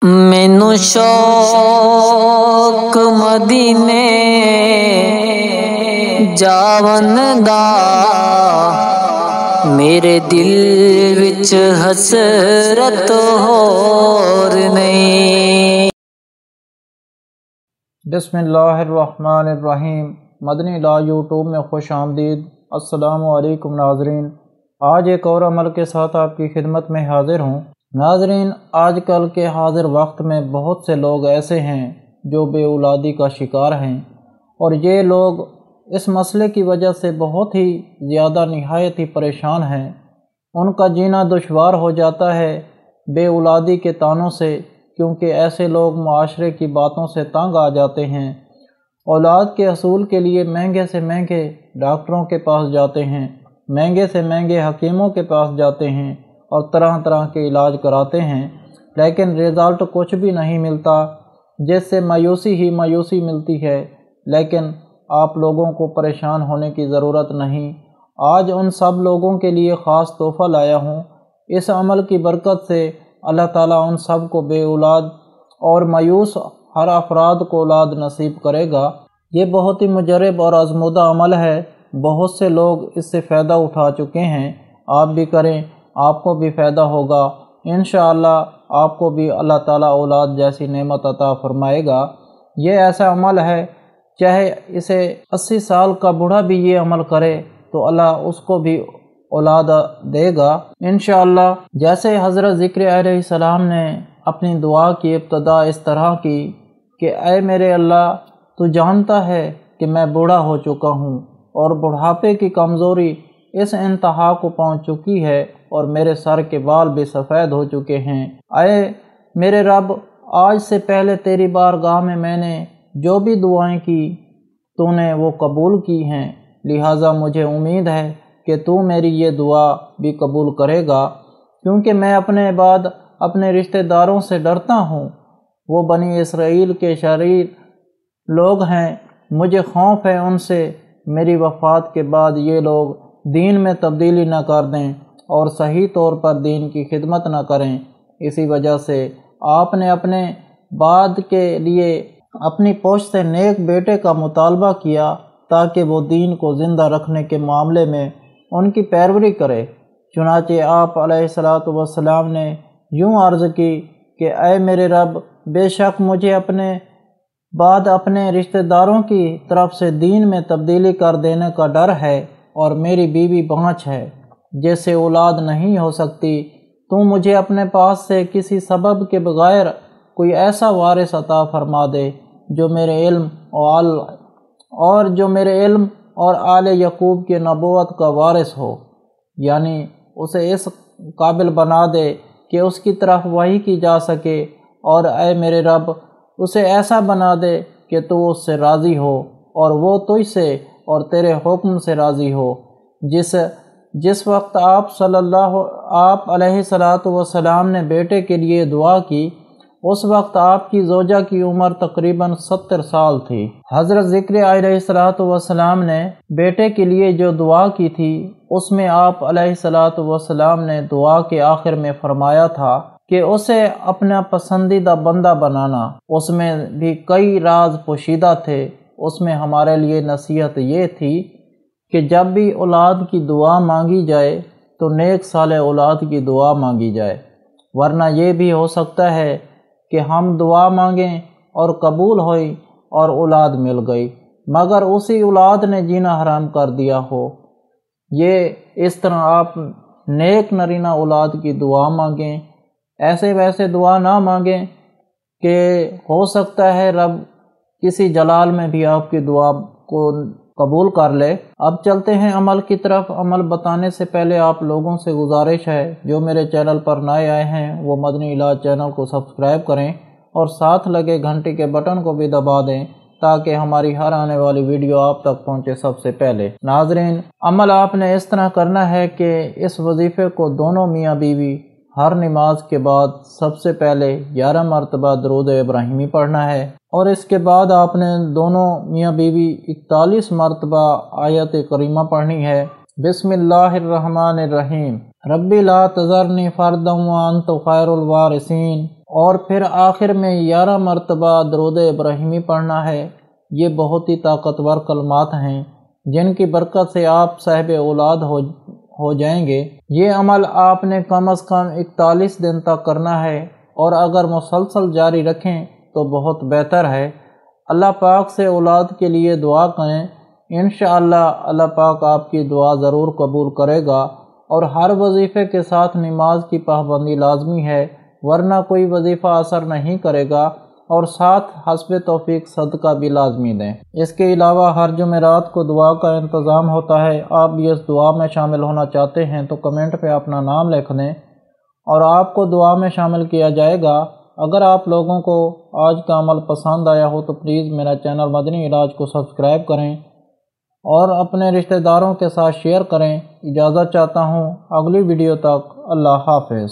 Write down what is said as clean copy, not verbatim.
مینوں شوق مدینے جاون دا، میرے دل وچ حسرت ہور نہیں۔ بسم اللہ الرحمن الرحیم۔ مدنی لا یوٹیوب میں خوش آمدید۔ السلام علیکم ناظرین، آج ایک اور عمل کے ساتھ آپ کی خدمت میں حاضر ہوں۔ ناظرین، آج کل کے حاضر وقت میں بہت سے لوگ ایسے ہیں جو بے اولادی کا شکار ہیں، اور یہ لوگ اس مسئلے کی وجہ سے بہت ہی زیادہ نہایت ہی پریشان ہیں۔ ان کا جینا دشوار ہو جاتا ہے بے اولادی کے طعنوں سے، کیونکہ ایسے لوگ معاشرے کی باتوں سے تنگ آ جاتے ہیں۔ اولاد کے حصول کے لیے مہنگے سے مہنگے ڈاکٹروں کے پاس جاتے ہیں، مہنگے سے مہنگے حکیموں کے پاس جاتے ہیں اور طرح طرح کے علاج کراتے ہیں، لیکن رزلٹ کچھ بھی نہیں ملتا، جس سے مایوسی ہی مایوسی ملتی ہے۔ لیکن آپ لوگوں کو پریشان ہونے کی ضرورت نہیں۔ آج ان سب لوگوں کے لیے خاص تحفہ لایا ہوں۔ اس عمل کی برکت سے اللہ تعالیٰ ان سب کو بے اولاد اور مایوس ہر افراد کو اولاد نصیب کرے گا۔ یہ بہت ہی مجرب اور آزمودہ عمل ہے، بہت سے لوگ اس سے فائدہ اٹھا چکے ہیں۔ آپ بھی کریں، آپ کو بھی فائدہ ہوگا انشاءاللہ۔ آپ کو بھی اللہ تعالیٰ اولاد جیسی نعمت عطا فرمائے گا۔ یہ ایسا عمل ہے، چاہے اسے 80 سال کا بوڑھا بھی یہ عمل کرے تو اللہ اس کو بھی اولاد دے گا انشاءاللہ۔ جیسے حضرت ذکر علیہ السلام نے اپنی دعا کی ابتدا اس طرح کی کہ اے میرے اللہ، تو جانتا ہے کہ میں بوڑھا ہو چکا ہوں اور بڑھاپے کی کمزوری اس انتہا کو پہنچ چکی ہے اور میرے سر کے بال بھی سفید ہو چکے ہیں۔ اے میرے رب، آج سے پہلے تیری بارگاہ میں نے جو بھی دعائیں کی تو نے وہ قبول کی ہیں، لہٰذا مجھے امید ہے کہ تو میری یہ دعا بھی قبول کرے گا، کیونکہ میں اپنے بعد اپنے رشتہ داروں سے ڈرتا ہوں۔ وہ بنی اسرائیل کے شریر لوگ ہیں، مجھے خوف ہے ان سے میری وفات کے بعد یہ لوگ دین میں تبدیلی نہ کر دیں اور صحیح طور پر دین کی خدمت نہ کریں۔ اسی وجہ سے آپ نے اپنے بعد کے لیے اپنی پوچھ سے نیک بیٹے کا مطالبہ کیا تاکہ وہ دین کو زندہ رکھنے کے معاملے میں ان کی پیروی کرے۔ چنانچہ آپ علیہ السلام نے یوں عرض کی کہ اے میرے رب، بے شک مجھے اپنے بعد اپنے رشتہ داروں کی طرف سے دین میں تبدیلی کر دینے کا ڈر ہے، اور میری بیوی بانجھ ہے جس سے اولاد نہیں ہو سکتی۔ تو مجھے اپنے پاس سے کسی سبب کے بغیر کوئی ایسا وارث عطا فرما دے جو میرے علم اور آل یعقوب کے نبوت کا وارث ہو، یعنی اسے اس قابل بنا دے کہ اس کی طرف وحی کی جا سکے، اور اے میرے رب، اسے ایسا بنا دے کہ تو اس سے راضی ہو اور وہ تجھ سے اور تیرے حکم سے راضی ہو۔ جس وقت آپ علیہ السلام نے بیٹے کے لیے دعا کی، اس وقت آپ کی زوجہ کی عمر تقریباً 70 سال تھی۔ حضرت ذکر علیہ السلام نے بیٹے کے لیے جو دعا کی تھی، اس میں آپ علیہ السلام نے دعا کے آخر میں فرمایا تھا کہ اسے اپنا پسندیدہ بندہ بنانا۔ اس میں بھی کئی راز پوشیدہ تھے۔ اس میں ہمارے لیے نصیحت یہ تھی کہ جب بھی اولاد کی دعا مانگی جائے تو نیک صالح اولاد کی دعا مانگی جائے، ورنہ یہ بھی ہو سکتا ہے کہ ہم دعا مانگیں اور قبول ہوئی اور اولاد مل گئی مگر اسی اولاد نے جینا حرام کر دیا ہو۔ یہ اس طرح آپ نیک نرینہ اولاد کی دعا مانگیں، ایسے ویسے دعا نہ مانگیں کہ ہو سکتا ہے رب کسی جلال میں بھی آپ کی دعا کو قبول کر لے۔ اب چلتے ہیں عمل کی طرف۔ عمل بتانے سے پہلے آپ لوگوں سے گزارش ہے جو میرے چینل پر نئے آئے ہیں وہ مدنی علاج چینل کو سبسکرائب کریں اور ساتھ لگے گھنٹی کے بٹن کو بھی دبا دیں تاکہ ہماری ہر آنے والی ویڈیو آپ تک پہنچے سب سے پہلے۔ ناظرین، عمل آپ نے اس طرح کرنا ہے کہ اس وظیفے کو دونوں میاں بیوی ہر نماز کے بعد سب سے پہلے 11 مرتبہ درود ابراہیمی پڑھنا ہے، اور اس کے بعد آپ نے دونوں میاں بیوی 41 مرتبہ آیت کریمہ پڑھنی ہے۔ بسم اللہ الرحمن الرحیم، ربی لا تذرنی فردا وانت خیر الوارثین، اور پھر آخر میں 11 مرتبہ درود ابراہیمی پڑھنا ہے۔ یہ بہت ہی طاقتور کلمات ہیں جن کی برکت سے آپ صاحب اولاد ہو جائیں گے۔ یہ عمل آپ نے کم از کم 41 دن تک کرنا ہے، اور اگر مسلسل جاری رکھیں تو بہت بہتر ہے۔ اللہ پاک سے اولاد کے لیے دعا کریں، انشاءاللہ اللہ پاک آپ کی دعا ضرور قبول کرے گا۔ اور ہر وظیفے کے ساتھ نماز کی پابندی لازمی ہے، ورنہ کوئی وظیفہ اثر نہیں کرے گا، اور ساتھ حسب توفیق صدقہ بھی لازمی دیں۔ اس کے علاوہ ہر جمعرات کو دعا کا انتظام ہوتا ہے۔ آپ بھی اس دعا میں شامل ہونا چاہتے ہیں تو کمنٹ پہ اپنا نام لکھ دیں اور آپ کو دعا میں شامل کیا جائے گا۔ اگر آپ لوگوں کو آج کا عمل پسند آیا ہو تو پلیز میرا چینل مدنی علاج کو سبسکرائب کریں اور اپنے رشتہ داروں کے ساتھ شیئر کریں۔ اجازت چاہتا ہوں، اگلی ویڈیو تک اللہ حافظ۔